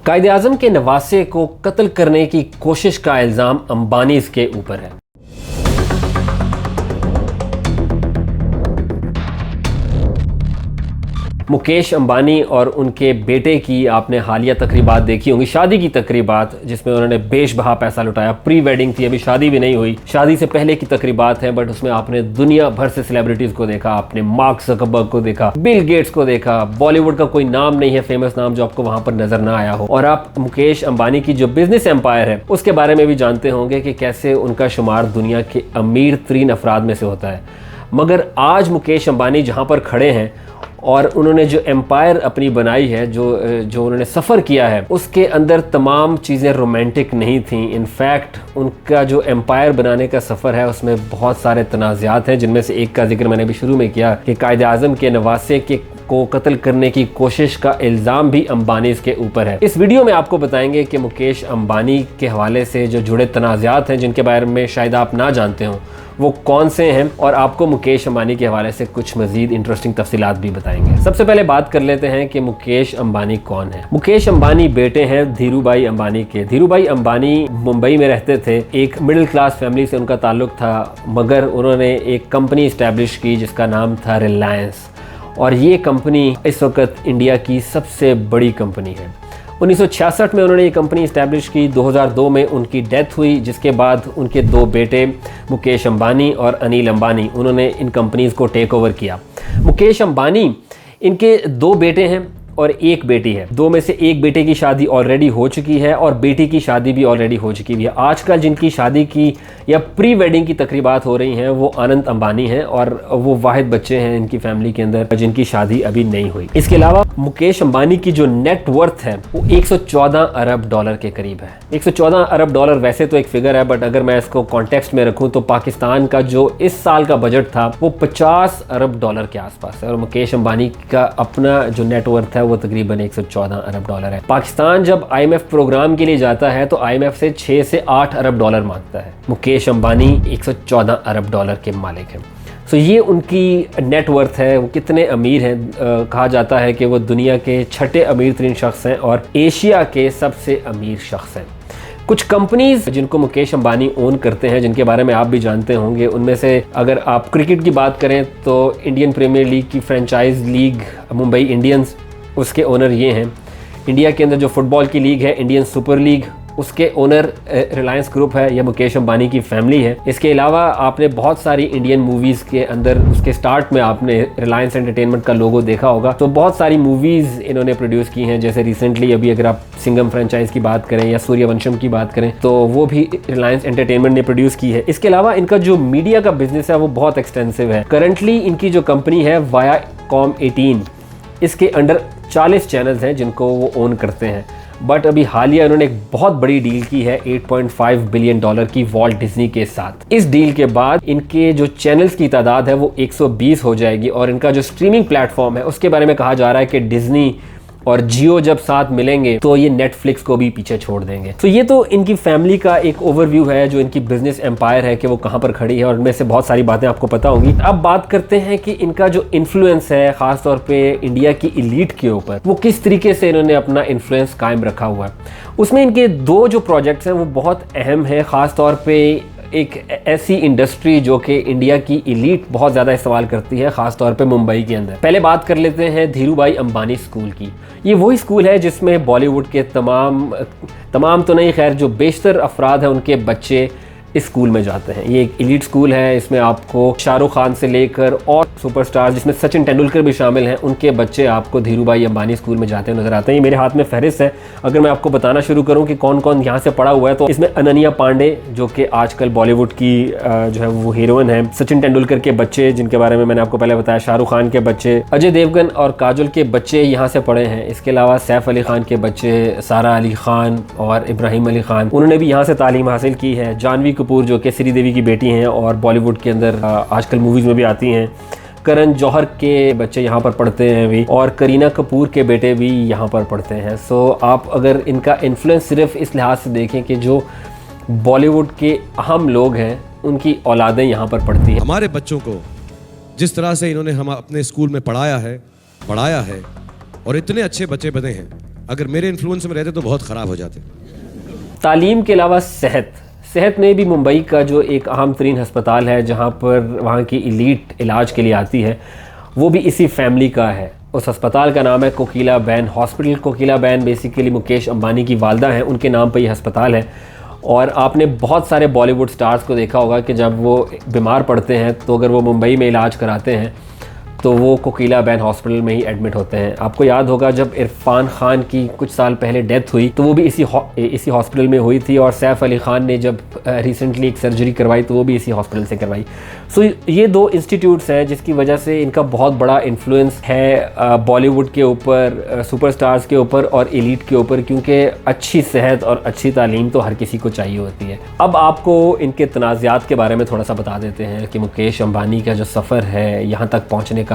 कायद-ए-आज़म के नवासे को कत्ल करने की कोशिश का इल्ज़ाम अंबानीज़ के ऊपर है। मुकेश अंबानी और उनके बेटे की आपने हालिया तकरीबात देखी होंगी, शादी की तकरीबात जिसमें उन्होंने बेशबहा पैसा लुटाया। प्री वेडिंग थी, अभी शादी भी नहीं हुई, शादी से पहले की तकरीबात है, बट उसमें आपने दुनिया भर से सेलिब्रिटीज़ को देखा, आपने मार्क ज़करबर्ग को देखा, बिल गेट्स को देखा। बॉलीवुड का कोई नाम नहीं है फेमस नाम जो आपको वहाँ पर नज़र ना आया हो। और आप मुकेश अंबानी की जो बिजनेस एम्पायर है उसके बारे में भी जानते होंगे कि कैसे उनका शुमार दुनिया के अमीर तरीन अफराद में से होता है। मगर आज मुकेश अंबानी जहाँ पर खड़े हैं और उन्होंने जो एम्पायर अपनी बनाई है, जो उन्होंने सफ़र किया है, उसके अंदर तमाम चीज़ें रोमांटिक नहीं थी। इनफैक्ट उनका जो एम्पायर बनाने का सफ़र है उसमें बहुत सारे तनाज़ात हैं, जिनमें से एक का जिक्र मैंने भी शुरू में किया कि कायद-ए-आज़म के नवासे को कत्ल करने की कोशिश का इल्ज़ाम भी अंबानीज़ के ऊपर है। इस वीडियो में आपको बताएंगे कि मुकेश अंबानी के हवाले से जो जुड़े तनाज़ात हैं, जिनके बारे में शायद आप ना जानते हों, वो कौन से हैं, और आपको मुकेश अंबानी के हवाले से कुछ मज़ीद इंटरेस्टिंग तफसीलात भी बताएंगे। सबसे पहले बात कर लेते हैं कि मुकेश अंबानी कौन है। मुकेश अंबानी बेटे हैं धीरूभाई अंबानी के। धीरूभाई अंबानी मुंबई में रहते थे, एक मिडिल क्लास फैमिली से उनका ताल्लुक था, मगर उन्होंने एक कंपनी इस्टेब्लिश की जिसका नाम था रिलायंस, और ये कंपनी इस वक्त इंडिया की सबसे बड़ी कंपनी है। 1966 में उन्होंने ये कंपनी इस्टेब्लिश की। 2002 में उनकी डेथ हुई, जिसके बाद उनके दो बेटे मुकेश अंबानी और अनिल अंबानी, उन्होंने इन कंपनीज़ को टेक ओवर किया। मुकेश अंबानी, इनके दो बेटे हैं और एक बेटी है। दो में से एक बेटे की शादी ऑलरेडी हो चुकी है और बेटी की शादी भी ऑलरेडी हो चुकी है। आजकल जिनकी शादी की या प्री वेडिंग की तकरीबात हो रही हैं वो अनंत अंबानी हैं, और वो वाहिद बच्चे हैं इनकी फैमिली के अंदर जिनकी शादी अभी नहीं हुई। इसके अलावा मुकेश अंबानी की जो नेट वर्थ है वो 114 अरब डॉलर के करीब है। 114 अरब डॉलर वैसे तो एक फिगर है, बट अगर मैं इसको कॉन्टेक्स्ट में रखूँ तो पाकिस्तान का जो इस साल का बजट था वो 50 अरब डॉलर के आसपास है, और मुकेश अंबानी का अपना जो नेट वर्थ है वो तकरीबन 114 अरब डॉलर है। पाकिस्तान जब IMF प्रोग्राम के लिए जाता है तो IMF से 6 से 8 अरब डॉलर मांगता है। मुकेश अंबानी 114 अरब डॉलर के मालिक हैं। सो ये उनकी नेट वर्थ है। वो कितने अमीर हैं, कहा जाता है कि वो दुनिया के छठे अमीर तरीन शख्स हैं और एशिया के सबसे अमीर शख्स हैं। कुछ कंपनीज जिनको मुकेश अंबानी ओन करते हैं, जिनके बारे में आप भी जानते होंगे, उनमें से अगर आप क्रिकेट की बात करें तो इंडियन प्रीमियर लीग की फ्रेंचाइज लीग मुंबई इंडियंस, उसके ओनर ये हैं। इंडिया के अंदर जो फुटबॉल की लीग है इंडियन सुपर लीग, उसके ओनर रिलायंस ग्रुप है, यह मुकेश अंबानी की फैमिली है। इसके अलावा आपने बहुत सारी इंडियन मूवीज़ के अंदर उसके स्टार्ट में आपने रिलायंस एंटरटेनमेंट का लोगो देखा होगा, तो बहुत सारी मूवीज़ इन्होंने प्रोड्यूस की हैं। जैसे रिसेंटली अभी अगर आप सिंघम फ्रेंचाइज की बात करें या सूर्यवंशम की बात करें तो वो भी रिलायंस एंटरटेनमेंट ने प्रोड्यूस की है। इसके अलावा इनका जो मीडिया का बिजनेस है वो बहुत एक्सटेंसिव है। करंटली इनकी जो कंपनी है वायाकॉम 18, इसके अंडर 40 चैनल्स हैं जिनको वो ओन करते हैं। बट अभी हालिया उन्होंने एक बहुत बड़ी डील की है 8.5 बिलियन डॉलर की वॉल्ट डिज्नी के साथ। इस डील के बाद इनके जो चैनल्स की तादाद है वो 120 हो जाएगी, और इनका जो स्ट्रीमिंग प्लेटफॉर्म है उसके बारे में कहा जा रहा है कि डिज्नी और जियो जब साथ मिलेंगे तो ये नेटफ्लिक्स को भी पीछे छोड़ देंगे। तो ये तो इनकी फैमिली का एक ओवरव्यू है, जो इनकी बिजनेस एम्पायर है कि वो कहाँ पर खड़ी है, और इनमें से बहुत सारी बातें आपको पता होंगी। अब बात करते हैं कि इनका जो इन्फ्लुएंस है ख़ासतौर पे इंडिया की इलीट के ऊपर, वो किस तरीके से इन्होंने अपना इन्फ्लुएंस कायम रखा हुआ है। उसमें इनके दो जो प्रोजेक्ट्स हैं वो बहुत अहम है, ख़ासतौर पर एक ऐसी इंडस्ट्री जो कि इंडिया की इलीट बहुत ज़्यादा इस्तेमाल करती है, ख़ासतौर पे मुंबई के अंदर। पहले बात कर लेते हैं धीरूभाई अंबानी स्कूल की। ये वही स्कूल है जिसमें बॉलीवुड के तमाम तो नहीं, खैर जो बेशतर अफराद हैं उनके बच्चे इस स्कूल में जाते हैं। ये एक एलीट स्कूल है, इसमें आपको शाहरुख खान से लेकर और सुपरस्टार्स जिसमें सचिन तेंदुलकर भी शामिल हैं, उनके बच्चे आपको धीरूभाई अंबानी स्कूल में जाते नजर आते हैं। ये मेरे हाथ में फहरिस्त है, अगर मैं आपको बताना शुरू करूं कि कौन कौन यहाँ से पढ़ा हुआ है तो इसमें अनन्या पांडे जो कि आजकल बॉलीवुड की जो है वो हीरोइन है, सचिन तेंदुलकर के बच्चे जिनके बारे में मैंने आपको पहले बताया, शाहरुख खान के बच्चे, अजय देवगन और काजोल के बच्चे यहाँ से पढ़े हैं। इसके अलावा सैफ अली खान के बच्चे, सारा अली खान और इब्राहिम अली खान, उन्होंने भी यहाँ से तालीम हासिल की है। जानवी कपूर जो कि श्रीदेवी की बेटी हैं और बॉलीवुड के अंदर आजकल मूवीज़ में भी आती हैं, करण जौहर के बच्चे यहाँ पर पढ़ते हैं भी, और करीना कपूर के बेटे भी यहाँ पर पढ़ते हैं। सो आप अगर इनका इन्फ्लुएंस सिर्फ इस लिहाज से देखें कि जो बॉलीवुड के अहम लोग हैं उनकी औलादें यहाँ पर पढ़ती हैं। हमारे बच्चों को जिस तरह से इन्होंने हम अपने स्कूल में पढ़ाया है और इतने अच्छे बच्चे बने हैं, अगर मेरे इन्फ्लुएंस में रहते तो बहुत ख़राब हो जाते। तालीम के अलावा सेहत में भी मुंबई का जो एक अहम तरीन हस्पताल है जहाँ पर वहाँ की इलीट इलाज के लिए आती है, वो भी इसी फैमिली का है। उस अस्पताल का नाम है कोकिला बेन हॉस्पिटल। कोकिला बेन बेसिकली मुकेश अंबानी की वालदा हैं, उनके नाम पर ये अस्पताल है। और आपने बहुत सारे बॉलीवुड स्टार्स को देखा होगा कि जब वो बीमार पड़ते हैं तो अगर वो मुंबई में इलाज कराते हैं तो वो कोकिला बेन हॉस्पिटल में ही एडमिट होते हैं। आपको याद होगा जब इरफान खान की कुछ साल पहले डेथ हुई तो वो भी इसी हॉस्पिटल में हुई थी, और सैफ अली खान ने जब रिसेंटली एक सर्जरी करवाई तो वो भी इसी हॉस्पिटल से करवाई। सो ये दो इंस्टीट्यूट्स हैं जिसकी वजह से इनका बहुत बड़ा इन्फ्लुएंस है बॉलीवुड के ऊपर, सुपरस्टार्स के ऊपर और एलीट के ऊपर, क्योंकि अच्छी सेहत और अच्छी तालीम तो हर किसी को चाहिए होती है। अब आपको इनके तनाज़ात के बारे में थोड़ा सा बता देते हैं कि मुकेश अंबानी का जो सफ़र है यहाँ तक पहुँचने का,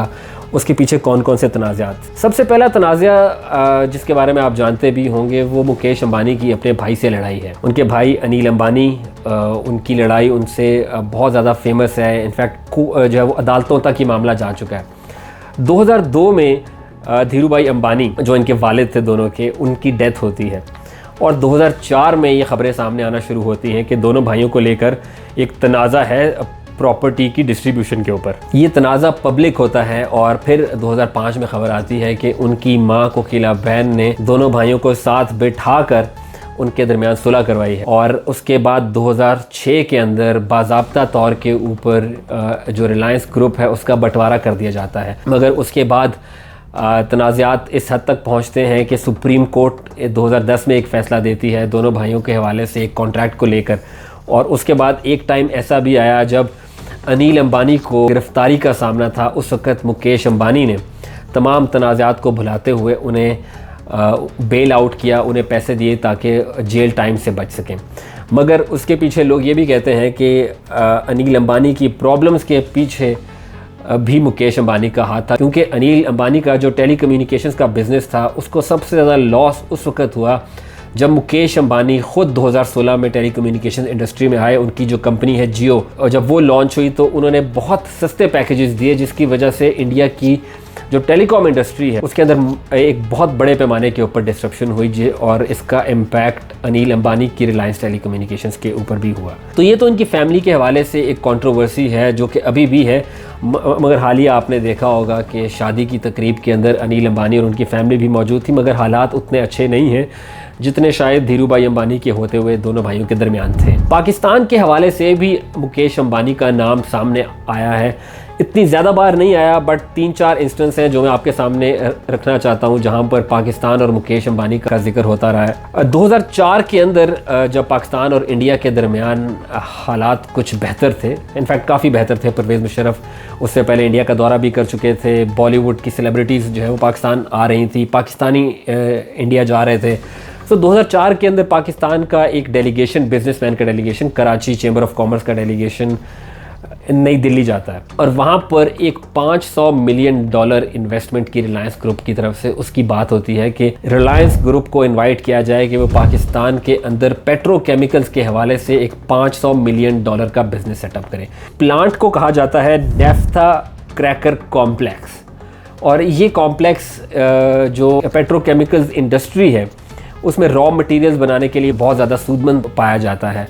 उसके पीछे कौन कौन से तनाज़ात। सबसे पहला तनाज़ा जिसके बारे में आप जानते भी होंगे वो मुकेश अंबानी की अपने भाई से लड़ाई है। उनके भाई अनिल अंबानी, उनकी लड़ाई उनसे बहुत ज़्यादा फेमस है। इनफैक्ट जो है वो अदालतों तक ही मामला जा चुका है। 2002 में धीरूभाई अंबानी जो इनके वालिद थे दोनों के, उनकी डेथ होती है और 2004 में ये ख़बरें सामने आना शुरू होती हैं कि दोनों भाइयों को लेकर एक तनाज़ा है प्रॉपर्टी की डिस्ट्रीब्यूशन के ऊपर। ये तनाज़ा पब्लिक होता है और फिर 2005 में ख़बर आती है कि उनकी माँ कोकिला बेन ने दोनों भाइयों को साथ बिठाकर उनके दरमियान सुलह करवाई है। और उसके बाद 2006 के अंदर बाज़ाब्ता तौर के ऊपर जो रिलायंस ग्रुप है उसका बंटवारा कर दिया जाता है। मगर उसके बाद तनाज़ात इस हद तक पहुँचते हैं कि सुप्रीम कोर्ट 2010 में एक फ़ैसला देती है दोनों भाइयों के हवाले से एक कॉन्ट्रैक्ट को लेकर। और उसके बाद एक टाइम ऐसा भी आया जब अनिल अंबानी को गिरफ्तारी का सामना था। उस वक़्त मुकेश अंबानी ने तमाम तनाज़ात को भुलाते हुए उन्हें बेल आउट किया, उन्हें पैसे दिए ताकि जेल टाइम से बच सकें। मगर उसके पीछे लोग ये भी कहते हैं कि अनिल अंबानी की प्रॉब्लम्स के पीछे भी मुकेश अंबानी का हाथ था, क्योंकि अनिल अंबानी का जो टेलीकम्युनिकेशंस का बिज़नेस था उसको सबसे ज़्यादा लॉस उस वक़्त हुआ जब मुकेश अंबानी ख़ुद 2016 में टेलीकम्युनिकेशन इंडस्ट्री में आए। उनकी जो कंपनी है जियो, और जब वो लॉन्च हुई तो उन्होंने बहुत सस्ते पैकेजेस दिए, जिसकी वजह से इंडिया की जो टेलीकॉम इंडस्ट्री है उसके अंदर एक बहुत बड़े पैमाने के ऊपर डिस्ट्रप्शन हुई और इसका इम्पैक्ट अनिल अंबानी की रिलायंस टेलीकम्युनिकेशंस के ऊपर भी हुआ। तो ये तो इनकी फैमिली के हवाले से एक कंट्रोवर्सी है जो कि अभी भी है। मगर हालिया आपने देखा होगा कि शादी की तकरीब के अंदर अनिल अंबानी और उनकी फैमिली भी मौजूद थी, मगर हालात उतने अच्छे नहीं हैं जितने शायद धीरूभाई अंबानी के होते हुए दोनों भाइयों के दरमियान थे। पाकिस्तान के हवाले से भी मुकेश अंबानी का नाम सामने आया है। इतनी ज़्यादा बार नहीं आया, बट 3-4 इंस्टेंस हैं जो मैं आपके सामने रखना चाहता हूं जहां पर पाकिस्तान और मुकेश अंबानी का जिक्र होता रहा है। 2004 के अंदर जब पाकिस्तान और इंडिया के दरमियान हालात कुछ बेहतर थे, इनफैक्ट काफ़ी बेहतर थे। परवेज़ मुशर्रफ उससे पहले इंडिया का दौरा भी कर चुके थे। बॉलीवुड की सेलिब्रिटीज़ जो है वो पाकिस्तान आ रही थी, पाकिस्तानी इंडिया जा रहे थे। तो 2004 के अंदर पाकिस्तान का एक डेलीगेशन, बिजनेसमैन का delegation, Karachi chamber of commerce का डेलीगेशन नई दिल्ली जाता है और वहाँ पर एक $500 मिलियन इन्वेस्टमेंट की रिलायंस ग्रुप की तरफ से उसकी बात होती है कि रिलायंस ग्रुप को इनवाइट किया जाए कि वो पाकिस्तान के अंदर पेट्रोकेमिकल्स के हवाले से एक $500 मिलियन का बिजनेस सेटअप करें। प्लांट को कहा जाता है नेफ्था क्रैकर कॉम्प्लेक्स, और ये कॉम्प्लेक्स जो पेट्रोकेमिकल्स इंडस्ट्री है उसमें रॉ मटेरियल्स बनाने के लिए बहुत ज़्यादा सूदमंद पाया जाता है।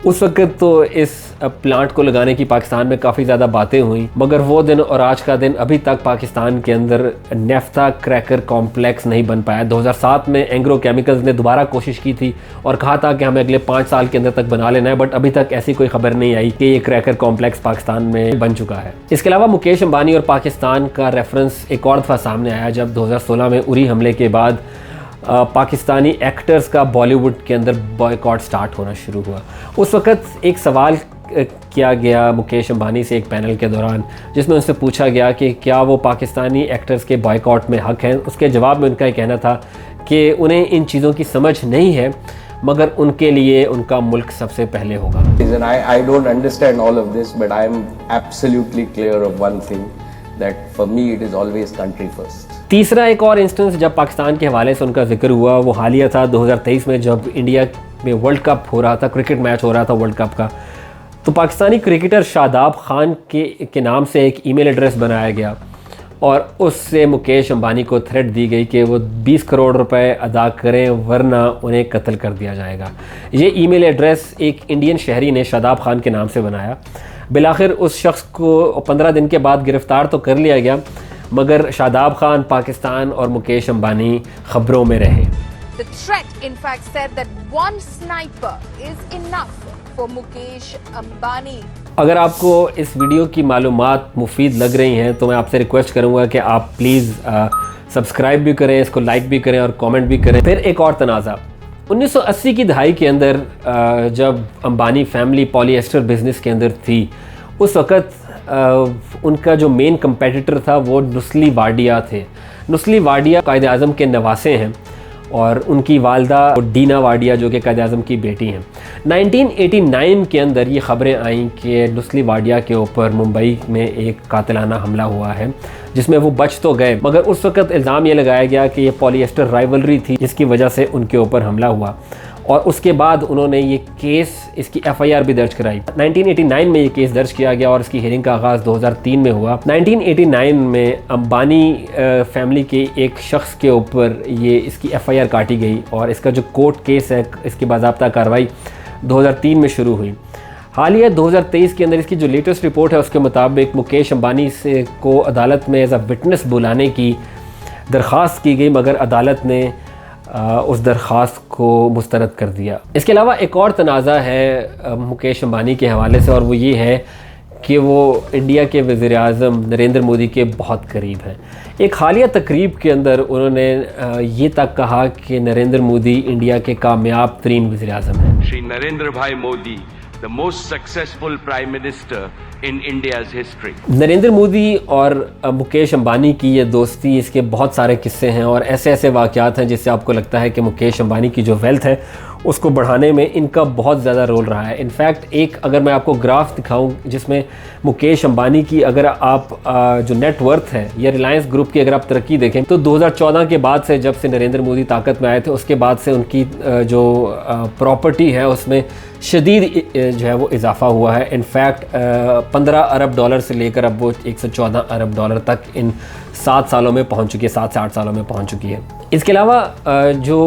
उस वक्त तो इस प्लांट को लगाने की पाकिस्तान में काफ़ी ज़्यादा बातें हुई, मगर वो दिन और आज का दिन अभी तक पाकिस्तान के अंदर नेफ्था क्रैकर कॉम्प्लेक्स नहीं बन पाया। 2007 में एंग्रो केमिकल्स ने दोबारा कोशिश की थी और कहा था कि हमें अगले 5 साल के अंदर तक बना लेना है, बट अभी तक ऐसी कोई खबर नहीं आई कि ये क्रैकर कॉम्प्लेक्स पाकिस्तान में बन चुका है। इसके अलावा मुकेश अंबानी और पाकिस्तान का रेफरेंस एक और दफ़ा सामने आया जब 2016 में उरी हमले के बाद पाकिस्तानी एक्टर्स का बॉलीवुड के अंदर बॉयकॉट स्टार्ट होना शुरू हुआ। उस वक़्त एक सवाल किया गया मुकेश अंबानी से एक पैनल के दौरान, जिसमें उनसे पूछा गया कि क्या वो पाकिस्तानी एक्टर्स के बॉयकॉट में हक हैं। उसके जवाब में उनका ये कहना था कि उन्हें इन चीज़ों की समझ नहीं है, मगर उनके लिए उनका मुल्क सबसे पहले होगा। I don't understand all of this, but I am absolutely clear of one thing, that for me it is always country first. तीसरा एक और इंस्टेंस जब पाकिस्तान के हवाले से उनका जिक्र हुआ वो हालिया था 2023 में, जब इंडिया में वर्ल्ड कप हो रहा था, क्रिकेट मैच हो रहा था वर्ल्ड कप का। तो पाकिस्तानी क्रिकेटर शादाब खान के नाम से एक ईमेल एड्रेस बनाया गया और उससे मुकेश अंबानी को थ्रेट दी गई कि वो 20 करोड़ रुपए अदा करें वरना उन्हें कत्ल कर दिया जाएगा। ये ईमेल एड्रेस एक इंडियन शहरी ने शादाब खान के नाम से बनाया। बिलाखिर उस शख्स को 15 दिन के बाद गिरफ़्तार तो कर लिया गया, मगर शादाब खान पाकिस्तान और मुकेश अंबानी खबरों में रहे। The threat, in fact, said that one sniper is enough for Mukesh Ambani. अगर आपको इस वीडियो की मालूमात मुफीद लग रही हैं तो मैं आपसे रिक्वेस्ट करूंगा कि आप प्लीज़ सब्सक्राइब भी करें, इसको लाइक भी करें और कमेंट भी करें। फिर एक और तनाज़ा 1980 की दहाई के अंदर जब अंबानी फैमिली पॉलीएस्टर बिजनेस के अंदर थी, उस वक़्त उनका जो मेन कंपेटिटर था वो नुस्ली वाडिया थे। नुस्ली वाडिया कायद आज़म के नवासे हैं और उनकी वालदा डीना वाडिया जो कि कायद आज़म की बेटी हैं। 1989 के अंदर ये ख़बरें आईं कि नुस्ली वाडिया के ऊपर मुंबई में एक कातिलाना हमला हुआ है, जिसमें वो बच तो गए, मगर उस वक़्त इल्ज़ाम ये लगाया गया कि ये पॉलीएस्टर राइवलरी थी जिसकी वजह से उनके ऊपर हमला हुआ। और उसके बाद उन्होंने ये केस, इसकी FIR भी दर्ज कराई। 1989 में ये केस दर्ज किया गया और इसकी हियरिंग का आगाज़ 2003 में हुआ। 1989 में अंबानी फैमिली के एक शख्स के ऊपर ये इसकी FIR काटी गई और इसका जो कोर्ट केस है, इसकी बाज़ाब्ता कार्रवाई 2003 में शुरू हुई। हालिया 2023 के अंदर इसकी जो लेटेस्ट रिपोर्ट है उसके मुताबिक मुकेश अंबानी से को अदालत में एज अ विटनेस बुलाने की दरख्वास्त की गई, मगर अदालत ने उस दरख्वास्त को मुस्तरद कर दिया। इसके अलावा एक और तनाज़ा है मुकेश अंबानी के हवाले से, और वो ये है कि वो इंडिया के वज़ीर आज़म नरेंद्र मोदी के बहुत करीब हैं। एक हालिया तकरीब के अंदर उन्होंने ये तक कहा कि नरेंद्र मोदी इंडिया के कामयाब तरीन वज़ीर आज़म हैं। श्री नरेंद्र भाई Modi, the most successful prime minister in India's history. Narendra Modi और मुकेश अंबानी की ये दोस्ती, इसके बहुत सारे किस्से हैं और ऐसे ऐसे वाक़यात हैं जिससे आपको लगता है कि मुकेश अंबानी की जो वेल्थ है उसको बढ़ाने में इनका बहुत ज़्यादा रोल रहा है। इनफैक्ट एक अगर मैं आपको ग्राफ दिखाऊं जिसमें मुकेश अंबानी की अगर आप जो नेटवर्थ है या रिलायंस ग्रुप की अगर आप तरक्की देखें तो 2014 के बाद से, जब से नरेंद्र मोदी ताकत में आए थे, उसके बाद से उनकी जो प्रॉपर्टी है उसमें शदीद जो है वो इजाफा हुआ है। इनफैक्ट 15 अरब डॉलर से लेकर अब वो 114 अरब डॉलर तक इन 7 सालों में पहुंच चुकी है, 7 से 8 सालों में पहुंच चुकी है। इसके अलावा जो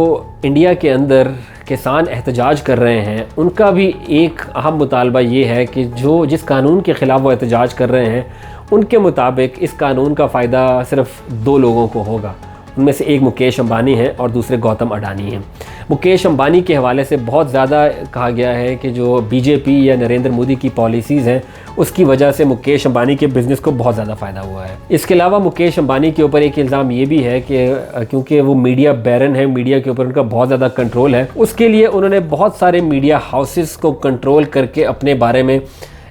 इंडिया के अंदर किसान एहतजाज कर रहे हैं, उनका भी एक अहम मुतालबा ये है कि जिस कानून के ख़िलाफ़ वो एहतजाज कर रहे हैं, उनके मुताबिक इस कानून का फ़ायदा सिर्फ 2 लोगों को होगा। उनमें से एक मुकेश अंबानी हैं और दूसरे गौतम अडानी हैं। मुकेश अंबानी के हवाले से बहुत ज़्यादा कहा गया है कि जो बीजेपी या नरेंद्र मोदी की पॉलिसीज़ हैं उसकी वजह से मुकेश अंबानी के बिज़नेस को बहुत ज़्यादा फ़ायदा हुआ है। इसके अलावा मुकेश अंबानी के ऊपर एक इल्ज़ाम ये भी है कि क्योंकि वो मीडिया बैरन है, मीडिया के ऊपर उनका बहुत ज़्यादा कंट्रोल है, उसके लिए उन्होंने बहुत सारे मीडिया हाउसेस को कंट्रोल करके अपने बारे में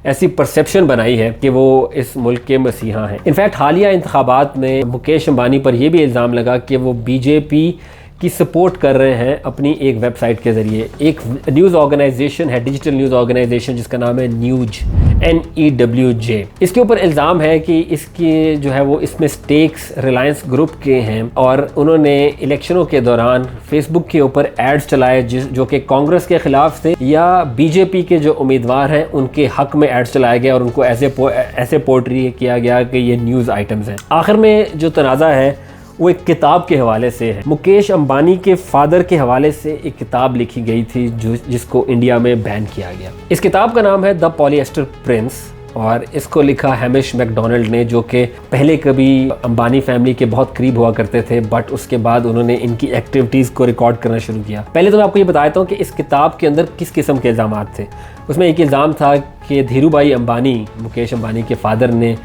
ऐसी परसेप्शन बनाई है कि वो इस मुल्क के मसीहा हैं। इनफैक्ट हालिया इंतखाबात में मुकेश अंबानी पर यह भी इल्ज़ाम लगा कि वो बीजेपी की सपोर्ट कर रहे हैं अपनी एक वेबसाइट के ज़रिए। एक न्यूज़ ऑर्गेनाइजेशन है, डिजिटल न्यूज़ ऑर्गेनाइजेशन, जिसका नाम है न्यूज, NEWJ। इसके ऊपर इल्ज़ाम है कि इसकी जो है वो इसमें स्टेक्स रिलायंस ग्रुप के हैं और उन्होंने इलेक्शनों के दौरान फेसबुक के ऊपर एड्स चलाए जो कि कांग्रेस के ख़िलाफ़ थे या बीजेपी के जो उम्मीदवार हैं उनके हक़ में एड्स चलाए गए और उनको ऐसे पोर्ट्री किया गया कि ये न्यूज़ आइटम्स हैं। आखिर में जो तनाज़ा है वो एक किताब के हवाले से है। मुकेश अंबानी के फादर के हवाले से एक किताब लिखी गई थी जिसको इंडिया में बैन किया गया। इस किताब का नाम है द पॉलीएस्टर प्रिंस और इसको लिखा हैमिश मैकडोनाल्ड ने, जो कि पहले कभी अंबानी फैमिली के बहुत करीब हुआ करते थे, बट उसके बाद उन्होंने इनकी एक्टिविटीज़ को रिकॉर्ड करना शुरू किया। पहले तो मैं आपको ये बताता हूँ कि इस किताब के अंदर किस किस्म के इल्ज़ाम थे। उसमें एक इल्ज़ाम था कि धीरूभाई अंबानी, मुकेश अंबानी के फादर ने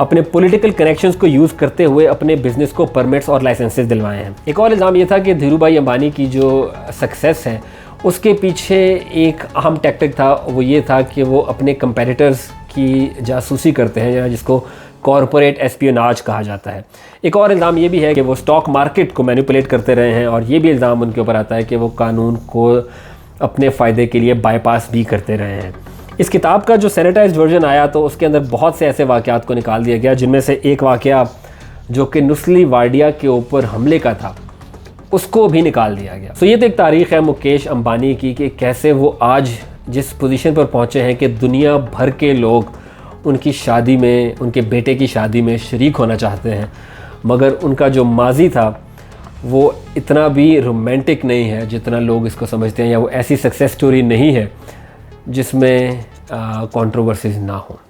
अपने पॉलिटिकल कनेक्शंस को यूज़ करते हुए अपने बिजनेस को परमिट्स और लाइसेंसेस दिलवाए हैं। एक और इल्ज़ाम ये था कि धीरूभाई अंबानी की जो सक्सेस है उसके पीछे एक अहम टैक्टिक था, वो ये था कि वो अपने कंपेटिटर्स की जासूसी करते हैं, या जिसको कॉरपोरेट एस्पियोनाज कहा जाता है। एक और इल्ज़ाम ये भी है कि वो स्टॉक मार्केट को मैनिपुलेट करते रहे हैं और ये भी इल्ज़ाम उनके ऊपर आता है कि वो कानून को अपने फ़ायदे के लिए बाईपास भी करते रहे हैं। इस किताब का जो सैनिटाइज्ड वर्जन आया तो उसके अंदर बहुत से ऐसे वाक़यात को निकाल दिया गया, जिनमें से एक वाक़या जो कि नुस्ली वाडिया के ऊपर हमले का था उसको भी निकाल दिया गया। तो ये तो एक तारीख़ है मुकेश अंबानी की कि कैसे वो आज जिस पोजीशन पर पहुँचे हैं कि दुनिया भर के लोग उनकी शादी में, उनके बेटे की शादी में शरीक होना चाहते हैं, मगर उनका जो माजी था वो इतना भी रोमांटिक नहीं है जितना लोग इसको समझते हैं, या वो ऐसी सक्सेस स्टोरी नहीं है जिसमें कंट्रोवर्सीज ना हो।